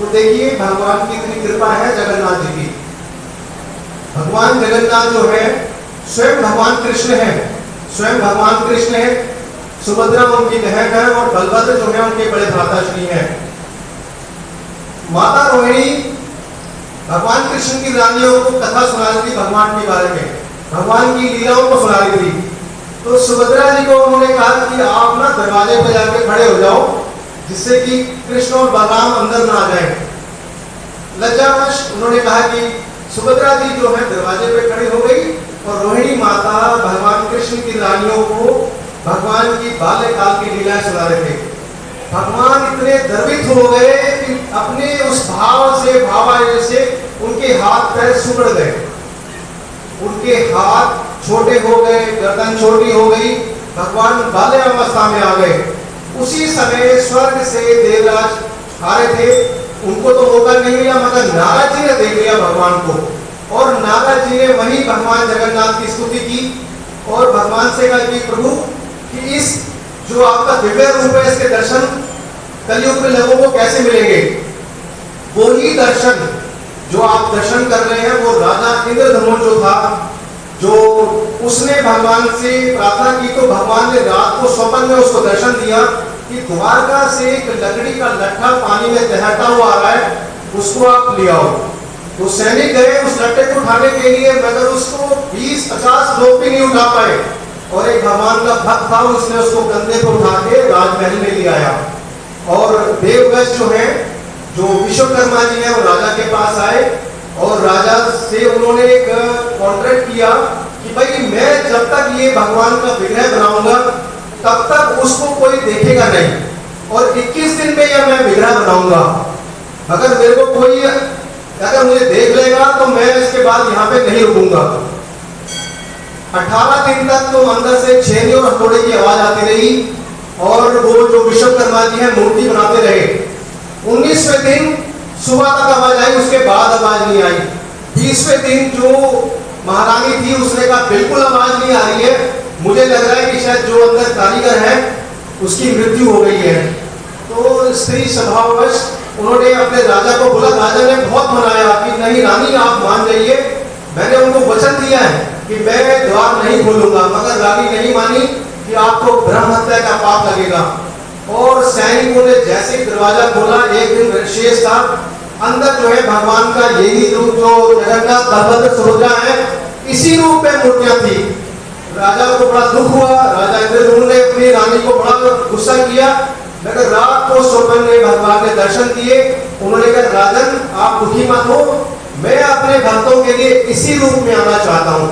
तो देखिए भगवान की इतनी कृपा है जगन्नाथ जी की। भगवान जगन्नाथ जो है स्वयं भगवान कृष्ण है, स्वयं भगवान कृष्ण है। सुभद्रा उनकी बहन है और बलभद्र जो है उनके बड़े भ्राताश्री हैं। माता रोहिणी भगवान कृष्ण की रानियों को कथा सुना रही थी भगवान के बारे में, भगवान की लीलाओं को सुना रही थी। तो सुभद्रा जी को उन्होंने कहा कि आप ना दरवाजे पर जाके खड़े हो जाओ, जिससे कि कृष्ण और बलराम अंदर ना आ जाए। लज्जावश उन्होंने कहा कि सुभद्रा जी जो है दरवाजे पे खड़ी हो गई और रोहिणी माता भगवान कृष्ण की रानियों को भगवान की बाल्यकाल की लीलाएं सुना रहे थे। भगवान इतने गर्वित हो गए कि अपने उस भाव से भावावेश से उनके हाथ पैर सिकुड़ गए, उनके हाथ छोटे हो गए, गर्दन छोटी हो गई, भगवान बाल्यावस्था में आ गए। उसी समय स्वर्ग से देवराज आ रहे थे, उनको तो मौका नहीं मिला, मगर नारद जी ने देख लिया भगवान को और नारद जी ने वही भगवान जगन्नाथ की स्तुति की और भगवान से कहा कि प्रभु कि इस जो आपका दिव्य रूप है इसके दर्शन कलयुग में लोगों को कैसे मिलेंगे। वो ही दर्शन जो आप दर्शन कर रहे हैं वो राजा इंद्रधनुष जो था, जो उसने भगवान से प्रार्थना की तो भगवान ने रात को स्वप्न में उसको दर्शन दिया कि द्वारका से एक लकड़ी का लट्ठा पानी में तैरता हुआ आ रहा है, उसको आप ले आओ। तो सैनिक गए उस लट्ठे को उठाने के लिए, मगर उसको 20-50 लोग भी नहीं उठा पाए और एक भगवान का भक्त था, उसने उसको कंधे पर उठा के राजमहल में ले आया। और देवव्रत जो है, जो विश्वकर्मा जी है, वो राजा के पास आए और राजा से उन्होंने एक कॉन्ट्रैक्ट किया कि भाई मैं जब तक ये भगवान का विग्रह बनाऊंगा तब तक उसको कोई देखेगा नहीं और 21 दिन में यह मैं विग्रह बनाऊंगा। अगर मेरे को कोई अगर मुझे देख लेगा तो मैं इसके बाद यहाँ पे नहीं रुकूंगा। 18 दिन तक तो अंदर से छेने और हथौड़े की आवाज आती रही और वो जो विश्वकर्मा जी है मूर्ति बनाते रहे। 19वें दिन सुबह तक आवाज आई, उसके बाद आवाज नहीं आई। 20वें दिन जो महारानी थी उसने कहा बिल्कुल आवाज नहीं आ रही है, मुझे लग रहा है कि शायद जो अंदर कारीगर है उसकी मृत्यु हो गई है। तो स्त्री स्वभाववश उन्होंने अपने राजा को बोला, राजा ने बहुत मनाया कि नहीं रानी आप मान जाइए, मैंने उनको वचन दिया है कि मैं द्वार नहीं खोलूंगा, मगर रानी नहीं मानी कि आपको ब्रह्म हत्या का पाप लगेगा। और सैनिकों ने जैसे दरवाजा खोला, एक दिन शेष था, अंदर जो है भगवान का यही रूप जो जगन्नाथ बलभद्र सुभद्रा है इसी रूप में मूर्तियां थी। राजा को बड़ा दुख हुआ, राजा इंद्रधनुष ने अपनी रानी को बड़ा गुस्सा किया, मगर रात को स्वप्न में भगवान ने दर्शन दिए। उन्होंने कहा राजन आप दुखी मत हो, मैं अपने भक्तों के लिए इसी रूप में आना चाहता हूँ।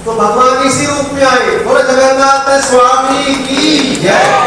तो भगवान इसी रूप में आए। बोलो जगन्नाथ स्वामी की जय।